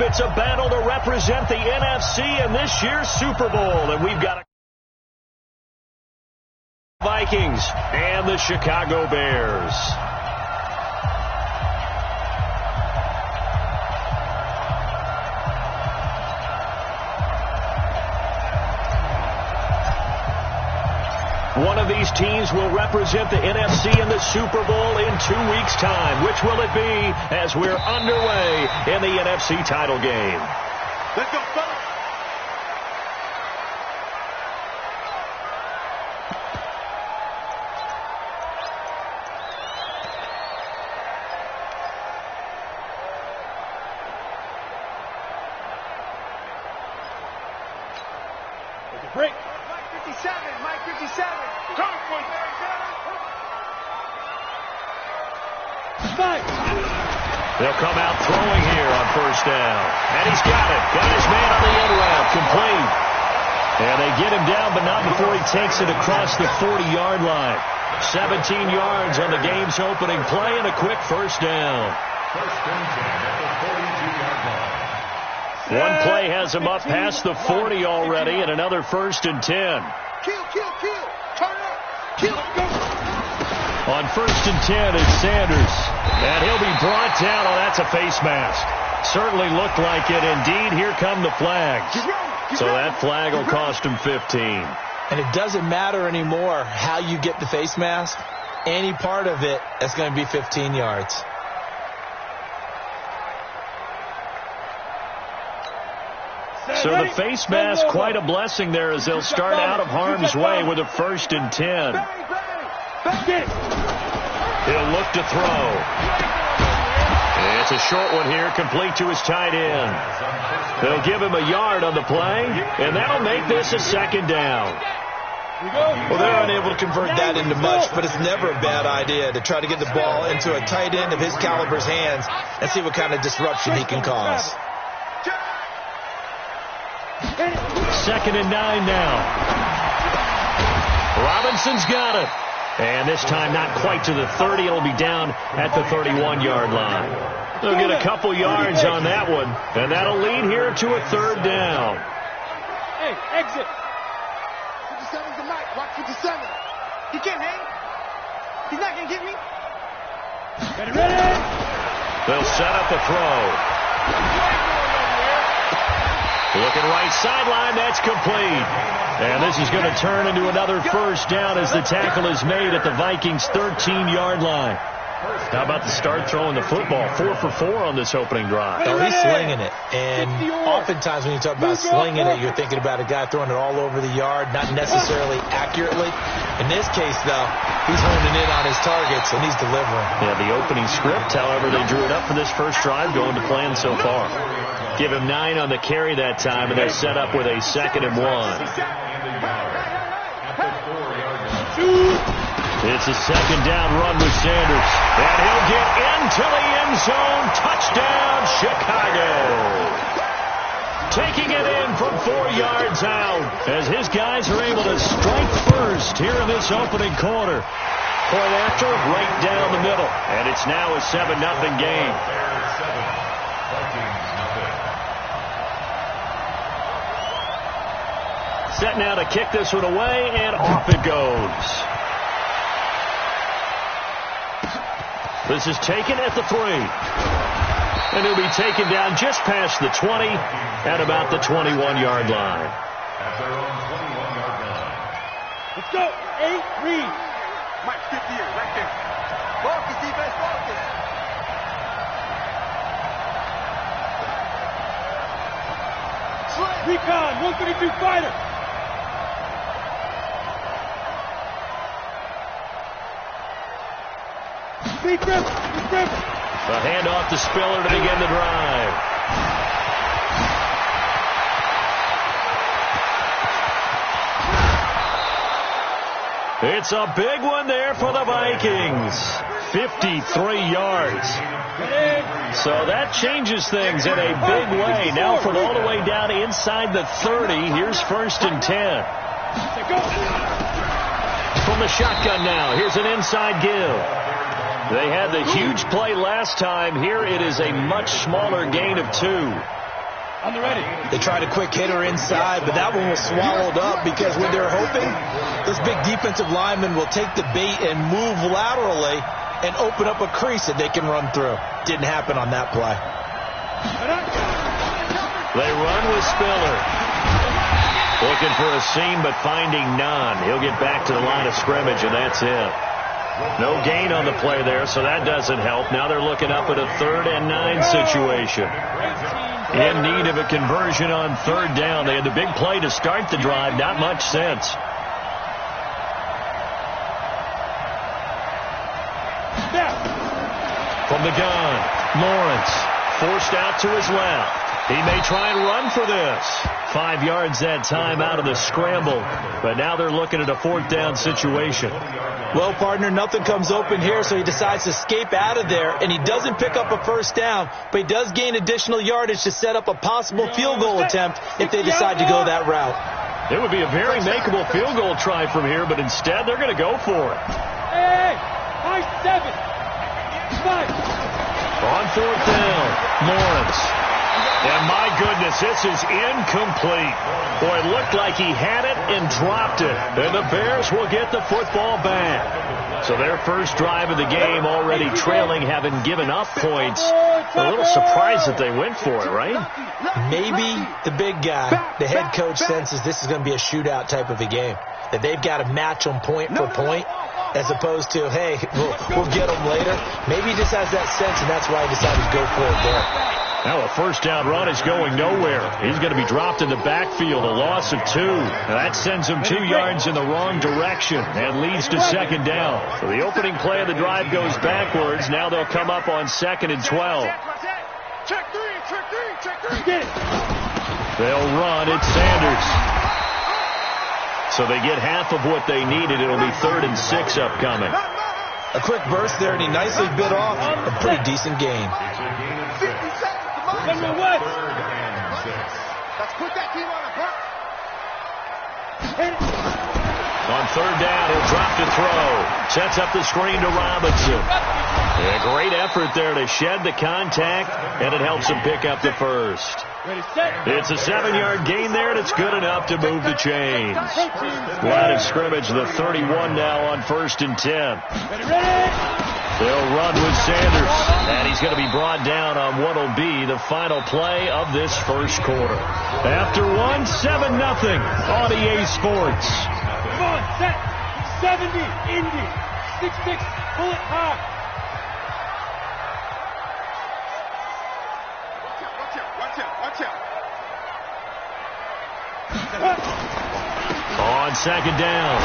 It's a battle to represent the NFC in this year's Super Bowl. And we've got Vikings and the Chicago Bears. One of these teams will represent the NFC in the Super Bowl in 2 weeks' time. Which will it be as we're underway in the NFC title game? Let's go, fellas. Break. Mike 57, Mike 57. Come for it. Fight. They'll come out throwing here on first down. And he's got it. Got his man on the end route. Complete. And they get him down, but not before he takes it across the 40-yard line. 17 yards on the game's opening play and a quick first down. First and 10 at the 42-yard line. One play has him up past the 40 already, and another first and 10. Kill. Turn it up. Kill. Go. On first and 10, it's Sanders. And he'll be brought down. Oh, that's a face mask. Certainly looked like it. Indeed, here come the flags. So that flag will cost him 15. And it doesn't matter anymore how you get the face mask. Any part of it, that's going to be 15 yards. So the face mask, quite a blessing there as they'll start out of harm's way with a first and 10. He'll look to throw. It's a short one here, complete to his tight end. They'll give him a yard on the play, and that'll make this a second down. Well, they're unable to convert that into much, but it's never a bad idea to try to get the ball into a tight end of his caliber's hands and see what kind of disruption he can cause. Second and 9 now. Robinson's got it. And this time not quite to the 30. It'll be down at the 31-yard line. They'll get a couple yards on that one, and that'll lead here to a third down. Hey, exit. 57's the mic. Watch 57. He can't hang. He's not going to get me. Ready. They'll set up the throw. Looking right sideline, that's complete. And this is going to turn into another first down as the tackle is made at the Vikings' 13-yard line. How about the start throwing the football? 4 for 4 on this opening drive. Oh, he's slinging it. And oftentimes when you talk about slinging it, you're thinking about a guy throwing it all over the yard, not necessarily accurately. In this case, though, he's honing in on his targets, and he's delivering. Yeah, the opening script, however, they drew it up for this first drive, going to plan so far. Give him 9 on the carry that time, and they're set up with a 2nd and 1. It's a second down run with Sanders. And he'll get into the end zone. Touchdown, Chicago. Taking it in from 4 yards out as his guys are able to strike first here in this opening quarter. Point after, right down the middle. And it's now a 7-0 game. Set now to kick this one away, and off it goes. This is taken at the 3. And he'll be taken down just past the 20 at about the 21-yard line. At their own 21-yard line. Let's go. 8, read. Mike 58, right there. Focus, defense, focus. Recon, 132 fighter. Big grip. The handoff to Spiller to begin the drive. It's a big one there for the Vikings. 53 yards. So that changes things in a big way. Now from all the way down inside the 30, here's first and 10. From the shotgun now, here's an inside give. They had the huge play last time. Here it is a much smaller gain of 2. On the ready. They tried a quick hitter inside, but that one was swallowed up because when they're hoping, this big defensive lineman will take the bait and move laterally and open up a crease that they can run through. Didn't happen on that play. They run with Spiller. Looking for a seam, but finding none. He'll get back to the line of scrimmage, and that's it. No gain on the play there, so that doesn't help. Now they're looking up at a 3rd and 9 situation. In need of a conversion on 3rd down. They had the big play to start the drive. Not much sense. From the gun, Lawrence forced out to his left. He may try and run for this. 5 yards that time out of the scramble. But now they're looking at a 4th down situation. Well, partner, nothing comes open here, so he decides to escape out of there, and he doesn't pick up a 1st down, but he does gain additional yardage to set up a possible field goal attempt if they decide to go that route. It would be a very makeable field goal try from here, but instead they're going to go for it. Hey, high 7. 5. On 4th down, Lawrence. And my goodness, this is incomplete. Boy, it looked like he had it and dropped it. And the Bears will get the football back. So their first drive of the game already trailing, having given up points. A little surprised that they went for it, right? Maybe the big guy, the head coach, senses this is going to be a shootout type of a game. That they've got to match them point for point, as opposed to, hey, we'll get them later. Maybe he just has that sense, and that's why he decided to go for it there. Now a 1st down run is going nowhere. He's going to be dropped in the backfield, a loss of 2. Now that sends him 2 yards in the wrong direction and leads to 2nd down. So the opening play of the drive goes backwards. Now they'll come up on 2nd and 12. Check 3. They'll run. It's Sanders. So they get half of what they needed. It'll be 3rd and 6 upcoming. A quick burst there, and he nicely bit off a pretty decent gain. 50 seconds. Let's put that team on a block. On 3rd down, he'll drop to throw. Sets up the screen to Robinson. A great effort there to shed the contact, and it helps him pick up the first. It's a 7-yard gain there, and it's good enough to move the chains. Line of scrimmage, the 31 now on 1st and 10. They'll run with Sanders, and he's going to be brought down on what will be the final play of this first quarter. After 1, 7-0 on EA Sports. Come on, set. 70, Indy. 6-6, pull it high. On 2nd down,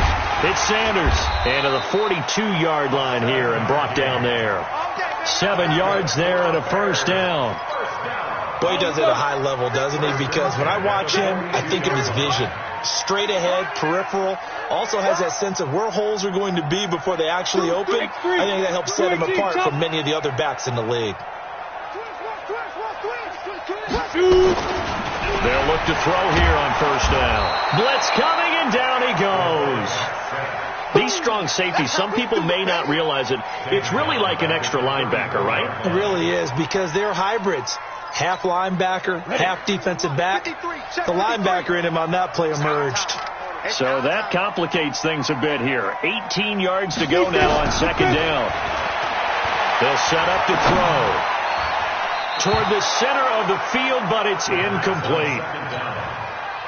it's Sanders into the 42-yard line here and brought down there. 7 yards there and a 1st down. Boy, he does it at a high level, doesn't he? Because when I watch him, I think of his vision. Straight ahead, peripheral. Also has that sense of where holes are going to be before they actually open. I think that helps set him apart from many of the other backs in the league. They'll look to throw here on 1st down. Blitz coming, and down he goes. These strong safeties, some people may not realize it. It's really like an extra linebacker, right? It really is, because they're hybrids. Half linebacker, half defensive back. The linebacker in him on that play emerged. So that complicates things a bit here. 18 yards to go now on 2nd down. They'll set up to throw toward the center of the field, but it's incomplete.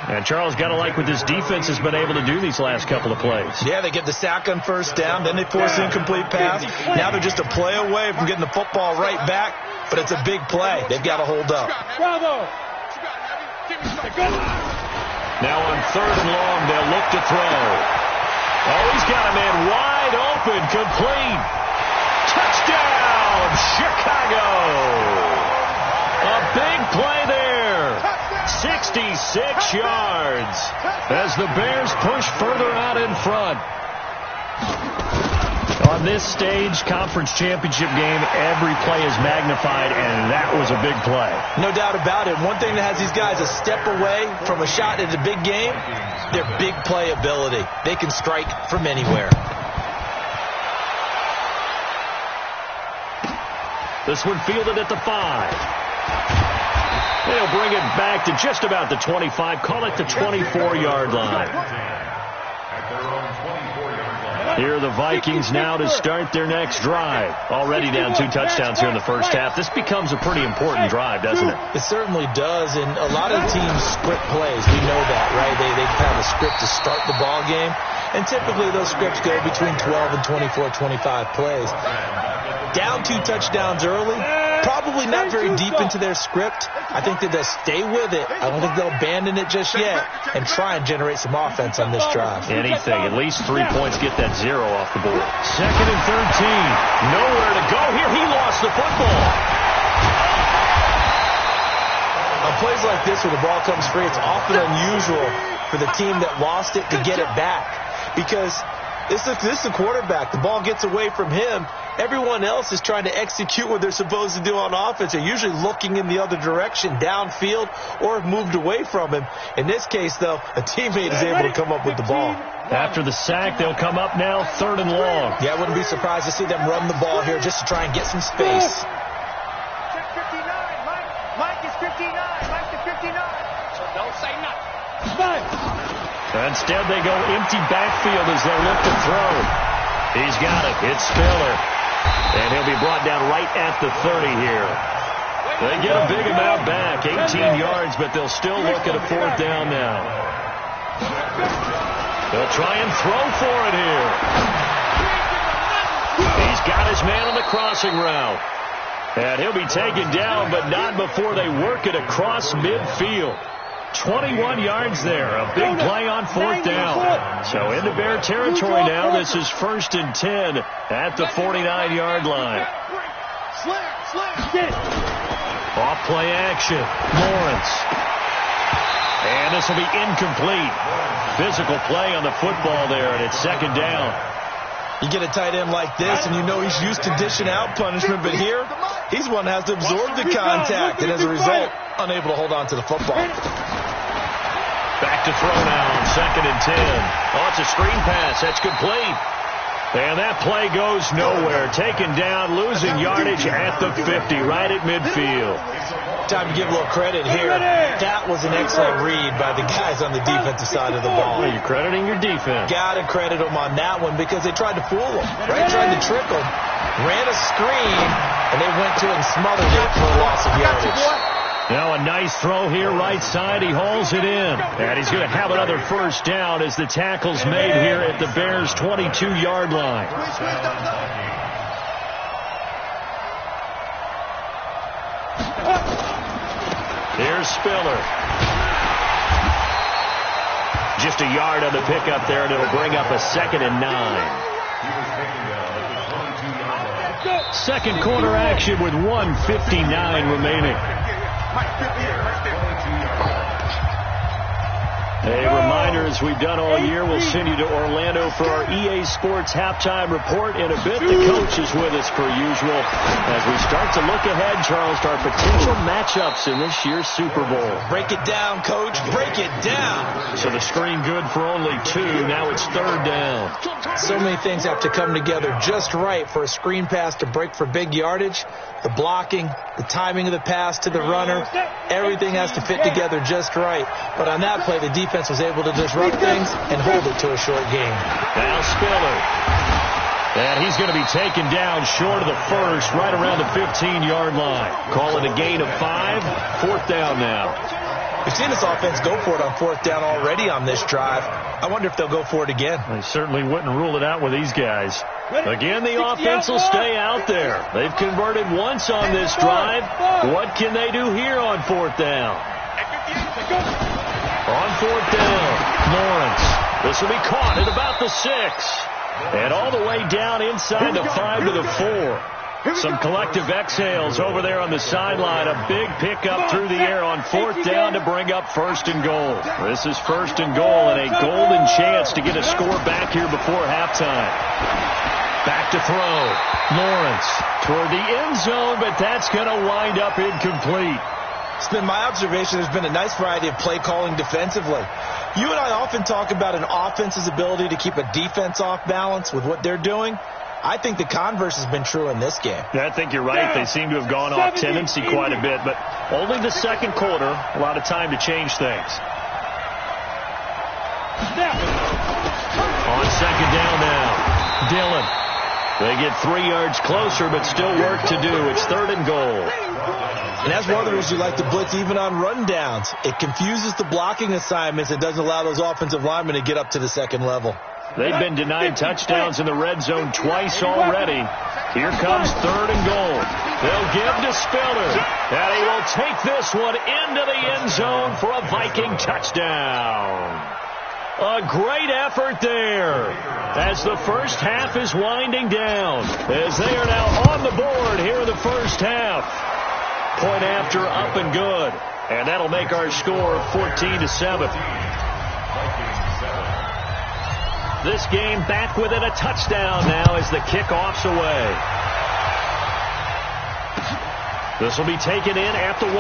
And Charles, got to like what this defense has been able to do these last couple of plays. Yeah, they get the sack on 1st down, then they force the incomplete pass. Now they're just a play away from getting the football right back, but it's a big play. They've got to hold up. Bravo. Now on 3rd and long, they'll look to throw. Oh, he's got a man wide open, complete. Touchdown, Chicago. A big play there. 66 yards as the Bears push further out in front. On this stage, conference championship game, every play is magnified, and that was a big play. No doubt about it. One thing that has these guys a step away from a shot at a big game, their big play ability. They can strike from anywhere. This one fielded at the 5. They'll bring it back to just about the 25. Call it the 24-yard line. Here are the Vikings now to start their next drive. Already down 2 touchdowns here in the first half. This becomes a pretty important drive, doesn't it? It certainly does, and a lot of teams script plays. We know that, right? They have a script to start the ball game, and typically those scripts go between 12 and 24, 25 plays. Down 2 touchdowns early, probably not very deep into their script. I think that they'll stay with it. I don't think they'll abandon it just yet and try and generate some offense on this drive. Anything. At least 3 points, get that 0 off the board. 2nd and 13. Nowhere to go here. He lost the football. On plays like this where the ball comes free, it's often unusual for the team that lost it to get it back because this is the quarterback. The ball gets away from him. Everyone else is trying to execute what they're supposed to do on offense. They're usually looking in the other direction, downfield, or have moved away from him. In this case, though, a teammate is able to come up with the ball. After the sack, they'll come up now 3rd and long. Yeah, I wouldn't be surprised to see them run the ball here just to try and get some space. Check 59. Mike is 59. Mike is 59. So don't say nothing. Instead, they go empty backfield as they look to throw. He's got it. It's Spiller. And he'll be brought down right at the 30 here. They get a big amount back, 18 yards, but they'll still look at a 4th down now. They'll try and throw for it here. He's got his man on the crossing route. And he'll be taken down, but not before they work it across midfield. 21 yards there. A big play on 4th down. So into Bear territory now. This is 1st and 10 at the 49-yard line. Off play action. Lawrence. And this will be incomplete. Physical play on the football there, and it's 2nd down. You get a tight end like this, and you know he's used to dishing out punishment, but here, he's one that has to absorb the contact, and as a result, unable to hold on to the football. Back to throw now on 2nd and 10. Oh, it's a screen pass. That's complete. And that play goes nowhere. Taken down, losing yardage at the 50, right at midfield. Time to give a little credit here. That was an excellent read by the guys on the defensive side of the ball. Well, you're crediting your defense. Got to credit them on that one because they tried to fool them, right? Tried to trick them. Ran a screen, and they went to it and smothered it for a loss of yardage. Now a nice throw here, right side. He hauls it in. And he's going to have another 1st down as the tackle's made here at the Bears' 22-yard line. Here's Spiller. Just a yard on the pickup there, and it'll bring up a 2nd and 9. Second quarter action with 1:59 remaining. A reminder, as we've done all year, we'll send you to Orlando for our EA Sports halftime report in a bit. The coach is with us per usual as we start to look ahead, Charles, to our potential matchups in this year's Super Bowl. Break it down, Coach. Break it down. So the screen good for only 2. Now it's 3rd down. So many things have to come together just right for a screen pass to break for big yardage. The blocking, the timing of the pass to the runner, everything has to fit together just right. But on that play, the defense was able to disrupt things and hold it to a short game. Now Spiller. And he's going to be taken down short of the 1st, right around the 15-yard line. Call it a gain of 5. 4th down now. We've seen this offense go for it on 4th down already on this drive. I wonder if they'll go for it again. They certainly wouldn't rule it out with these guys. Again, the offense will stay out there. They've converted once on this drive. What can they do here on 4th down? On 4th down, Lawrence. This will be caught at about the 6. And all the way down inside the 5 to the 4. Some collective exhales over there on the sideline. A big pickup through the air on 4th down to bring up 1st and goal. This is 1st and goal and a golden chance to get a score back here before halftime. Back to throw. Lawrence toward the end zone, but that's going to wind up incomplete. It's been my observation there's been a nice variety of play calling defensively. You and I often talk about an offense's ability to keep a defense off balance with what they're doing. I think the converse has been true in this game. I think you're right. They seem to have gone off tendency quite a bit, but only the second quarter, a lot of time to change things. On second down now, Dillon. They get 3 yards closer, but still work to do. It's 3rd and goal. And that's one of the reasons you like to blitz even on rundowns. It confuses the blocking assignments. It doesn't allow those offensive linemen to get up to the second level. They've been denied touchdowns in the red zone twice already. Here comes 3rd and goal. They'll give to Spiller. And he will take this one into the end zone for a Viking touchdown. A great effort there as the first half is winding down, as they are now on the board here in the first half. Point after, up and good. And that'll make our score 14-7. This game back within a touchdown now as the kickoff's away. This will be taken in at the 1.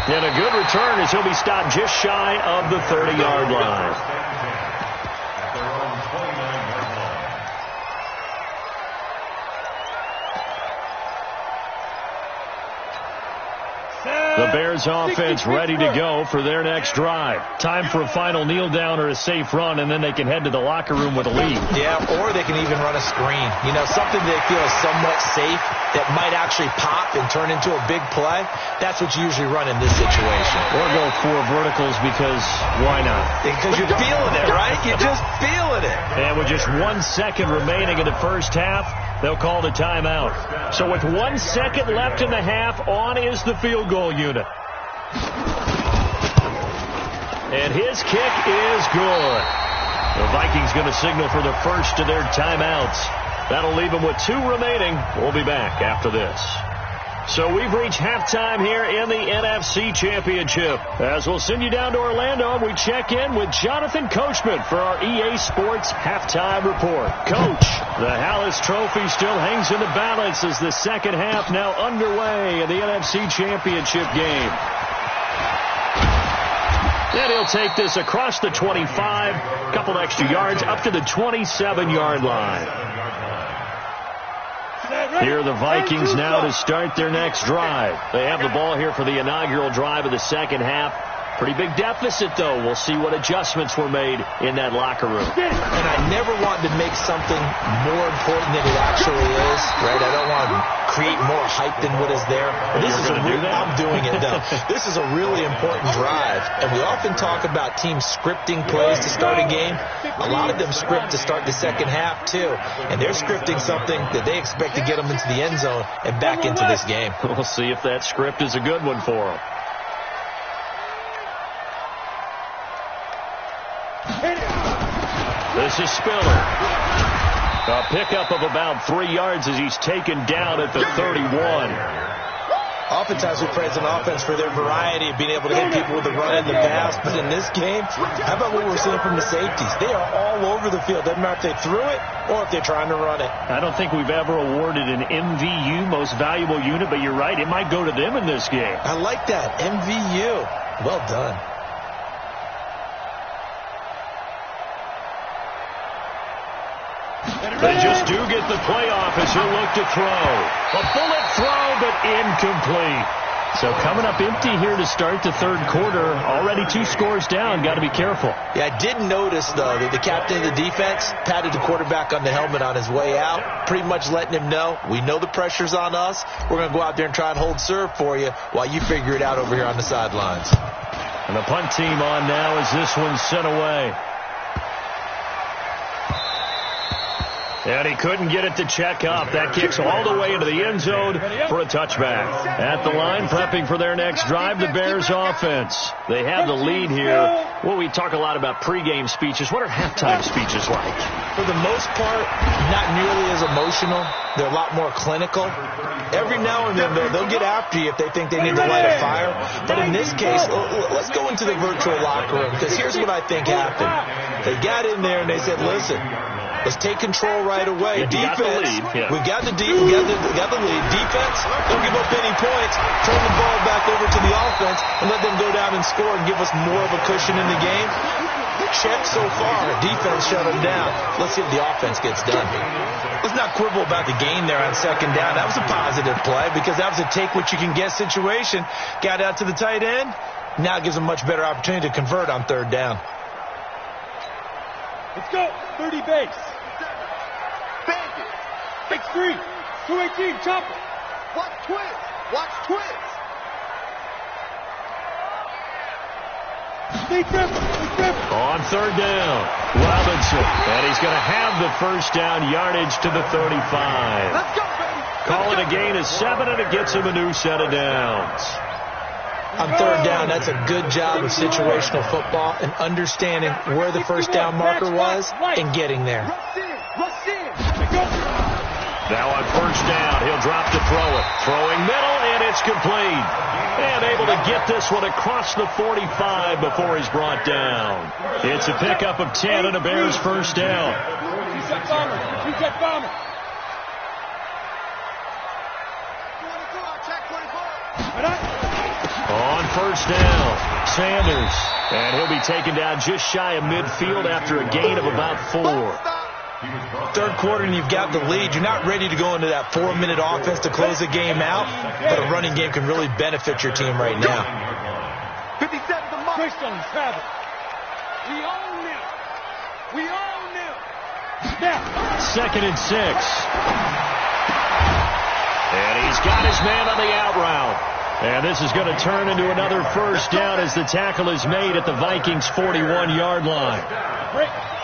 And a good return as he'll be stopped just shy of the 30-yard line. The Bears offense ready to go for their next drive. Time for a final kneel down or a safe run, and then they can head to the locker room with a lead. Yeah, or they can even run a screen. You know, something they feel is somewhat safe that might actually pop and turn into a big play. That's what you usually run in this situation. Or go 4 verticals because why not? Because you're feeling it, right? You're just feeling it. And with just 1 second remaining in the first half, they'll call the timeout. So with 1 second left in the half, on is the field goal unit. And his kick is good. The Vikings going to signal for the first of their timeouts. That'll leave them with 2 remaining. We'll be back after this. So we've reached halftime here in the NFC Championship. As we'll send you down to Orlando, we check in with Jonathan Coachman for our EA Sports Halftime Report. Coach, the Hallis Trophy still hangs in the balance as the second half now underway in the NFC Championship game. And he'll take this across the 25, a couple extra yards, up to the 27-yard line. Here are the Vikings now to start their next drive. They have the ball here for the inaugural drive of the second half. Pretty big deficit, though. We'll see what adjustments were made in that locker room. And I never want to make something more important than it actually is, right? I don't want to create more hype than what is there. This is I'm doing it, though. This is a really important drive, and we often talk about teams scripting plays to start a game. A lot of them script to start the second half, too, and they're scripting something that they expect to get them into the end zone and back into this game. We'll see if that script is a good one for them. This is Spiller. A pickup of about 3 yards as he's taken down at the 31. Oftentimes we praise an offense for their variety of being able to hit people with the run and the pass, but in this game, how about what we're seeing from the safeties? They are all over the field. Doesn't matter if they threw it or if they're trying to run it. I don't think we've ever awarded an MVU, most valuable unit, but you're right, it might go to them in this game. I like that, MVU. Well done. They just do get the playoff as he'll look to throw. A bullet throw, but incomplete. So coming up empty here to start the third quarter. Already 2 scores down. Got to be careful. Yeah, I did notice, though, that the captain of the defense patted the quarterback on the helmet on his way out, pretty much letting him know, we know the pressure's on us. We're going to go out there and try and hold serve for you while you figure it out over here on the sidelines. And the punt team on now as this one's sent away. And he couldn't get it to check up. That kicks all the way into the end zone for a touchback. At the line, prepping for their next drive, the Bears offense. They have the lead here. Well, we talk a lot about pregame speeches. What are halftime speeches like? For the most part, not nearly as emotional. They're a lot more clinical. Every now and then, they'll get after you if they think they need to light a fire. But in this case, let's go into the virtual locker room, because here's what I think happened. They got in there and they said, listen, let's take control right away. Defense, we've got the lead. Defense, don't give up any points. Turn the ball back over to the offense and let them go down and score and give us more of a cushion in the game. check so far. Defense shut them down. Let's see if the offense gets done. Let's not quibble about the gain there on second down. That was a positive play because that was a take-what-you-can-get situation. Got out to the tight end. Now it gives them a much better opportunity to convert on third down. Let's go. 30 base. Bandit. Big screen. 218. Chopper. Watch twist. Watch twist. On third down, Robinson. And he's going to have the first down, yardage to the 35. Let's go, baby. Call it a gain of 7, and it gets him a new set of downs. On third down, that's a good job of situational football and understanding where the first down marker was and getting there. Rush in. Rush in. Now on first down, he'll drop to throw it. Throwing middle, and it's complete. And able to get this one across the 45 before he's brought down. It's a pickup of 10 and a Bears first down. Two-set bomber. Two-set bomber. On first down, Sanders. And he'll be taken down just shy of midfield after a gain of about 4. Third quarter and you've got the lead. You're not ready to go into that 4-minute offense to close the game out, but a running game can really benefit your team right now. 57 the mark. Christian, Travis. We own them. We own them. Snap. 2nd and 6. And he's got his man on the out route. And this is going to turn into another first down as the tackle is made at the Vikings' 41-yard line.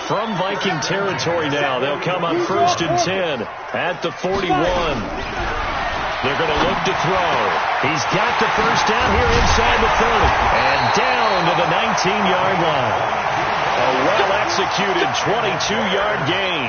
From Viking territory now, they'll come on 1st and 10 at the 41. They're going to look to throw. He's got the first down here inside the 30. And down to the 19-yard line. A well-executed 22-yard gain.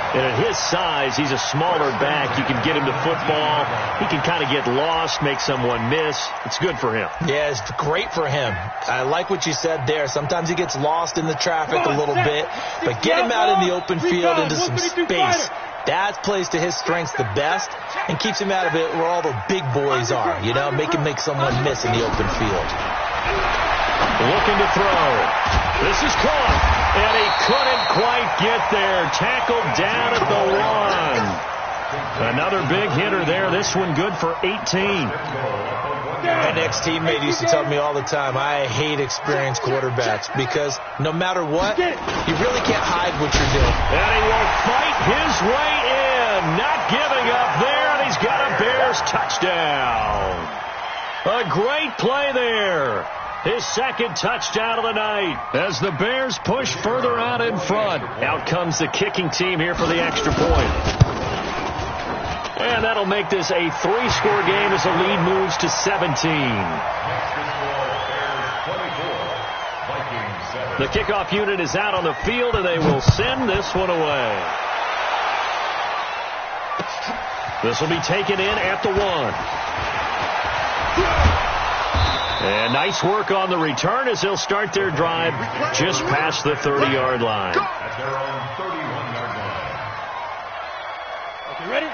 And at his size, he's a smaller back. You can get him to football. He can kind of get lost, make someone miss. It's good for him. Yeah, it's great for him. I like what you said there. Sometimes he gets lost in the traffic a little bit. But get him out in the open field into some space. That plays to his strengths the best and keeps him out of it where all the big boys are. You know, make him make someone miss in the open field. Looking to throw. This is caught. And he couldn't quite get there. Tackled down at the 1. Another big hitter there. This one good for 18. My next teammate used to tell me all the time, I hate experienced quarterbacks because no matter what, you really can't hide what you're doing. And he will fight his way in. Not giving up there, and he's got a Bears touchdown. A great play there. His second touchdown of the night as the Bears push further out in front. Out comes the kicking team here for the extra point. And that'll make this a 3-score game as the lead moves to 17. The kickoff unit is out on the field, and they will send this one away. This will be taken in at the 1. And nice work on the return as they'll start their drive just past the 30-yard line. At their own 31-yard line.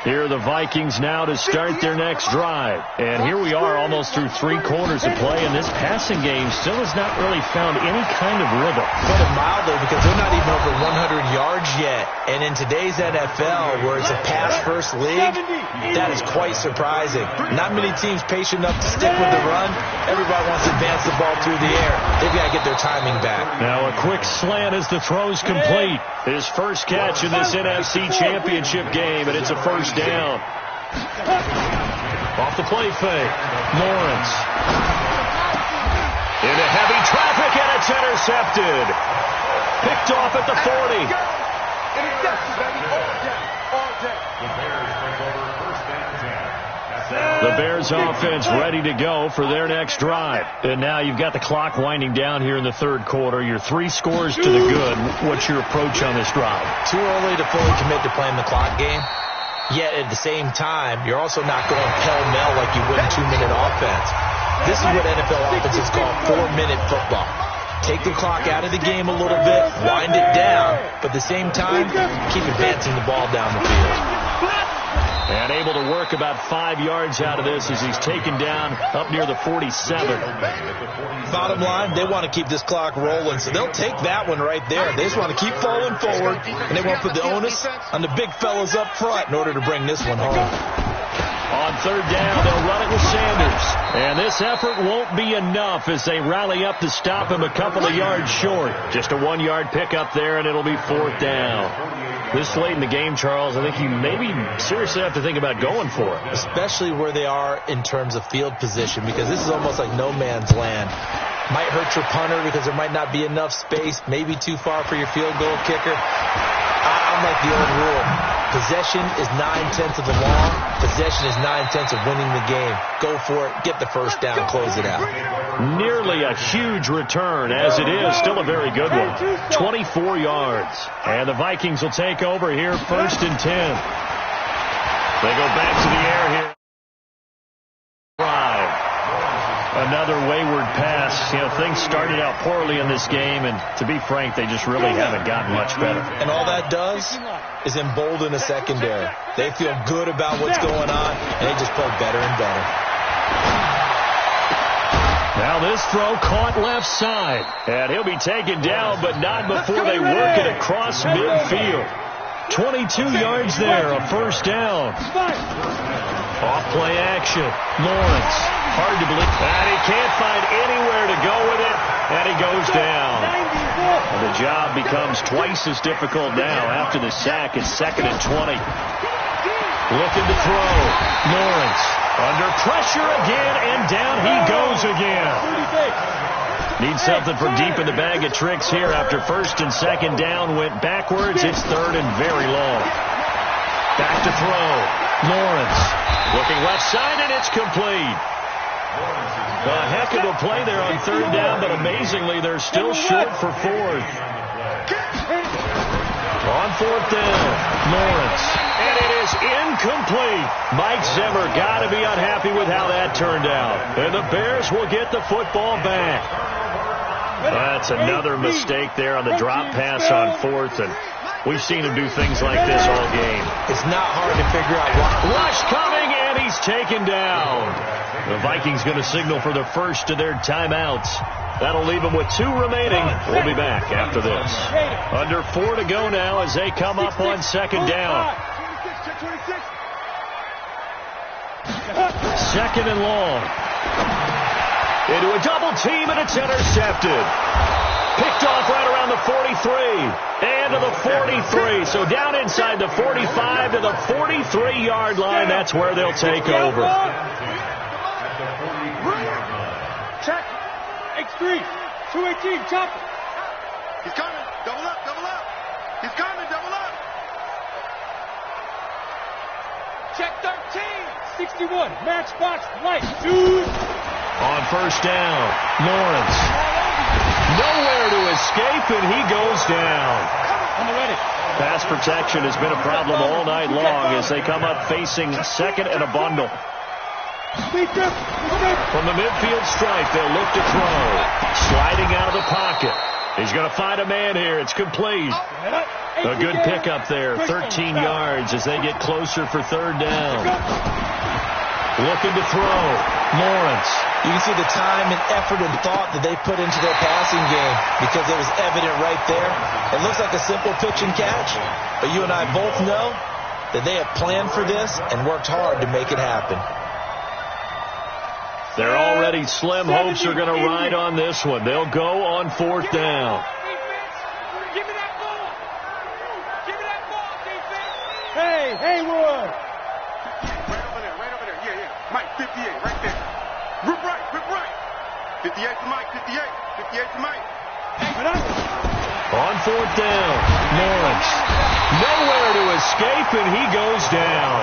Here are the Vikings now to start their next drive. And here we are almost through 3 quarters of play, and this passing game still has not really found any kind of rhythm. Put it mildly, because they're not even over 100 yards yet. And in today's NFL, where it's a pass-first league, that is quite surprising. Not many teams patient enough to stick with the run. Everybody wants to advance the ball through the air. They've got to get their timing back. Now a quick slant as the throw's complete. His first catch in this NFC Championship game, and it's a first down. Off the play fake. Lawrence. Into heavy traffic, and it's intercepted. Picked off at the 40. Interception, baby. All day. All day. The Bears take over 1st and 10. The Bears offense ready to go for their next drive. And now you've got the clock winding down here in the 3rd quarter. You're 3 scores to the good. What's your approach on this drive? Too early to fully commit to playing the clock game. Yet at the same time, you're also not going pell-mell like you would in 2-minute offense. This is what NFL offenses call 4-minute football. Take the clock out of the game a little bit, wind it down, but at the same time, keep advancing the ball down the field. And able to work about 5 yards out of this as he's taken down up near the 47. Bottom line, they want to keep this clock rolling, so they'll take that one right there. They just want to keep falling forward, and they want to put the onus on the big fellas up front in order to bring this one home. On third down, they'll run it with Sanders. And this effort won't be enough as they rally up to stop him a couple of yards short. Just a 1-yard pickup there, and it'll be fourth down. This late in the game, Charles, I think you maybe seriously have to think about going for it. Especially where they are in terms of field position, because this is almost like no man's land. Might hurt your punter because there might not be enough space, maybe too far for your field goal kicker. I'm like the old rule. Possession is 9/10 of the law. Possession is 9/10 of winning the game. Go for it. Get the first down. Close it out. Nearly a huge return, as it is. Still a very good one. 24 yards. And the Vikings will take over here, 1st and 10. They go back to the air here. Another wayward pass. You know, things started out poorly in this game, and to be frank, they just really haven't gotten much better. And all that does is embolden the secondary. They feel good about what's going on, and they just play better and better. Now this throw caught left side, and he'll be taken down, but not before they work it across midfield. 22 yards there, a first down. Off play action. Lawrence. Hard to believe. And he can't find anywhere to go with it, and he goes down. And the job becomes twice as difficult now after the sack. It's 2nd and 20. Looking to throw. Lawrence under pressure again, and down he goes again. Needs something from deep in the bag of tricks here after 1st and 2nd down. Went backwards. It's 3rd and very long. Back to throw. Lawrence looking left side, and it's complete. A heck of a play there on 3rd down, but amazingly, they're still short for 4th. On 4th down, Lawrence. And it is incomplete. Mike Zimmer got to be unhappy with how that turned out. And the Bears will get the football back. That's another mistake there on the drop pass on 4th, and we've seen him do things like this all game. It's not hard to figure out why. Rush coming, and he's taken down. The Vikings going to signal for the first of their timeouts. That'll leave them with 2 remaining. We'll be back after this. Under 4 to go now as they come up on 2nd down. 2nd and long. Into a double team, and it's intercepted. Picked off right around the 43. And to the 43. So down inside the 45 to the 43-yard line. That's where they'll take over. Check. X3. 218. Chop. He's coming. Double up. Double up. He's coming. Double up. Check 13. 61. Matchbox light. Dude. On 1st down, Lawrence. Nowhere to escape, and he goes down. Pass protection has been a problem all night long as they come up facing 2nd and a bundle. From the midfield stripe, they'll look to throw. Sliding out of the pocket. He's going to find a man here. It's complete. A good pickup there, 13 yards as they get closer for 3rd down. Looking to throw. Lawrence. You can see the time and effort and thought that they put into their passing game because it was evident right there. It looks like a simple pitch and catch, but you and I both know that they have planned for this and worked hard to make it happen. They're already slim hopes are going to ride on this one. They'll go on 4th down. Give me that ball. Give me that ball, defense. Hey, Haywood. Right over there. Yeah. Mike, 58, right there. Rip right. 58 to Mike, 58 to Mike. On 4th down, Lawrence. Nowhere to escape, and he goes down.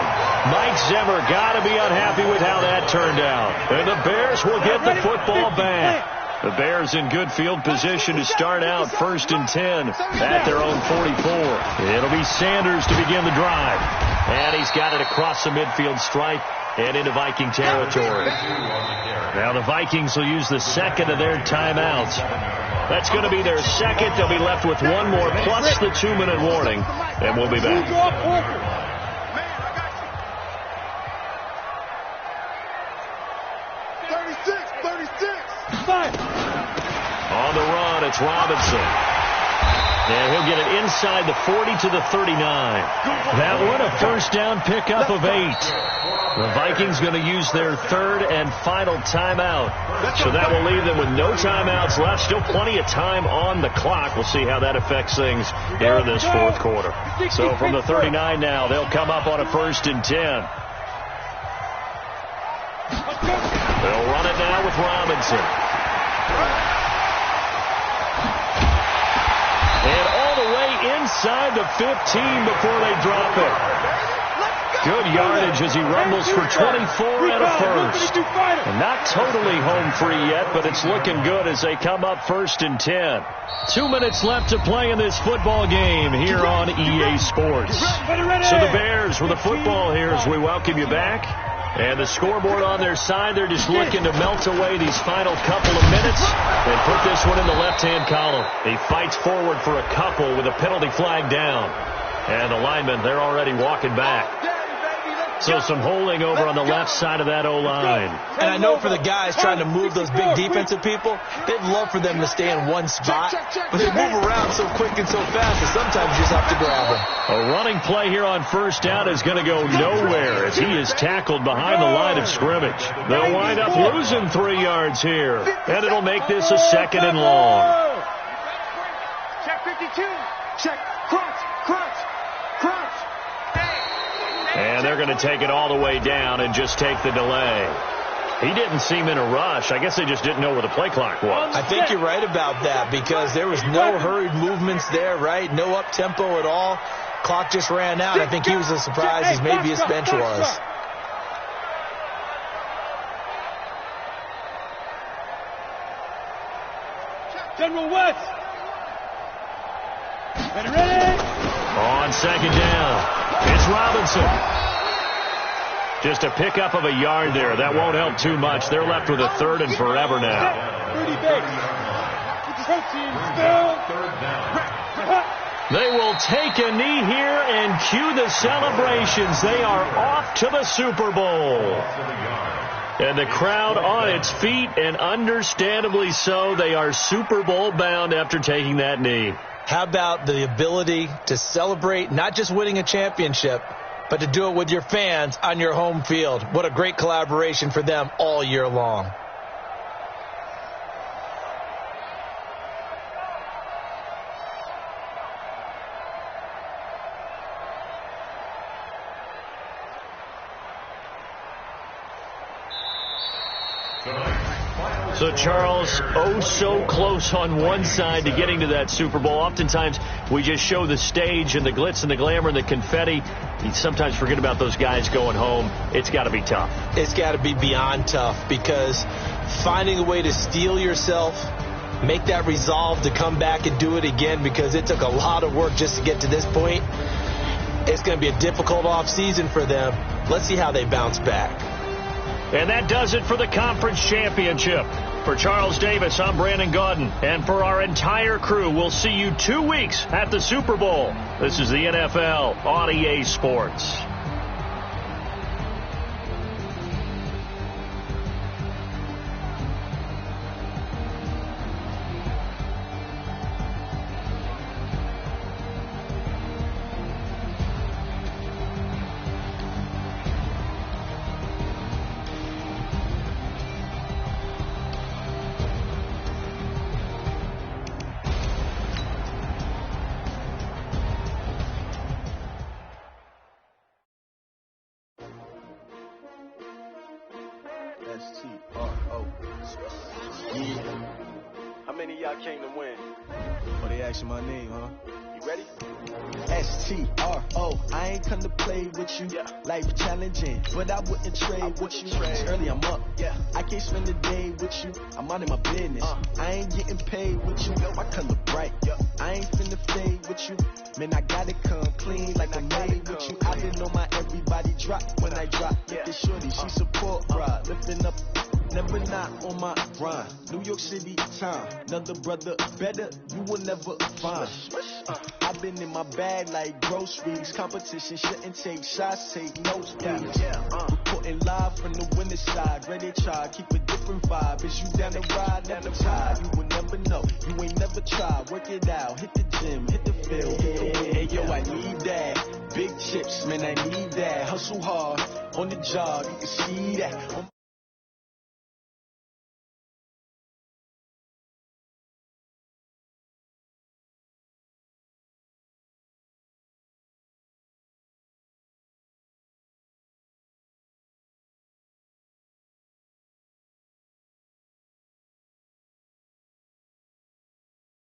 Mike Zimmer got to be unhappy with how that turned out. And the Bears will get the football back. The Bears in good field position to start out 1st and 10 at their own 44. It'll be Sanders to begin the drive. And he's got it across the midfield stripe and into Viking territory. Now the Vikings will use the 2nd of their timeouts. That's going to be their 2nd. They'll be left with 1 more plus the 2-minute warning. And we'll be back. On the run, it's Robinson. And he'll get it inside the 40 to the 39. That one, a first down pickup of 8. The Vikings going to use their third and final timeout. So that will leave them with no timeouts left. Still plenty of time on the clock. We'll see how that affects things here in this fourth quarter. So from the 39 now, they'll come up on a 1st and 10. They'll run it now with Robinson. And all the way inside the 15 before they drop it. Good yardage as he rumbles for 24 and a first. And not totally home free yet, but it's looking good as they come up 1st and 10. 2 minutes left to play in this football game here on EA Sports. So the Bears with the football here as we welcome you back. And the scoreboard on their side, they're just looking to melt away these final couple of minutes and put this one in the left-hand column. He fights forward for a couple with a penalty flag down. And the linemen, they're already walking back. So some holding over on the left side of that O-line. And I know for the guys trying to move those big defensive people, they'd love for them to stay in one spot. But they move around so quick and so fast that sometimes you just have to grab them. A running play here on 1st down is going to go nowhere as he is tackled behind the line of scrimmage. They'll wind up losing 3 yards here. And it'll make this a 2nd and long. Check 52. Check. Crunch. Crunch. Crunch. And they're going to take it all the way down and just take the delay. He didn't seem in a rush. I guess they just didn't know where the play clock was. I think you're right about that because there was no hurried movements there, right? No up-tempo at all. Clock just ran out. I think he was as surprised as maybe his bench was. General West. Ready? On 2nd down, it's Robinson. Just a pickup of a yard there. That won't help too much. They're left with a 3rd and forever now. 30 base. They will take a knee here and cue the celebrations. They are off to the Super Bowl. And the crowd on its feet, and understandably so. They are Super Bowl bound after taking that knee. How about the ability to celebrate not just winning a championship, but to do it with your fans on your home field? What a great collaboration for them all year long. So, Charles, oh so close on one side to getting to that Super Bowl. Oftentimes, we just show the stage and the glitz and the glamour and the confetti. You sometimes forget about those guys going home. It's got to be tough. It's got to be beyond tough because finding a way to steel yourself, make that resolve to come back and do it again because it took a lot of work just to get to this point. It's going to be a difficult offseason for them. Let's see how they bounce back. And that does it for the conference championship. For Charles Davis, I'm Brandon Gaudin. And for our entire crew, we'll see you 2 weeks at the Super Bowl. This is the NFL on EA Sports. S-T-R-O. Yeah. How many of y'all came to win? Oh, they asking my name, huh? You ready? S-T-R-O. I ain't come to play with you. Yeah. Life challenging, but I wouldn't trade with you. Early I'm up. Yeah. I can't spend the day with you. I'm out of my business. I ain't getting paid with you. My color bright. Yeah. I ain't finna fade with you. Man, I gotta come clean like I'm made with you. I didn't know my everybody drop when I drop. Yeah. This shorty, she support, bro. Lifting up never not on my grind. New York City time, another brother better, you will never find. I've been in my bag like groceries. Competition shouldn't take shots, take notes, please. Reporting live from the winner's side. Ready to try, keep a different vibe. Is you down the ride, never tired. You will never know, you ain't never tried. Work it out, hit the gym, hit the field, hit the wheel. Hey yo, I need that. Big chips, man, I need that. Hustle hard on the job, you can see that.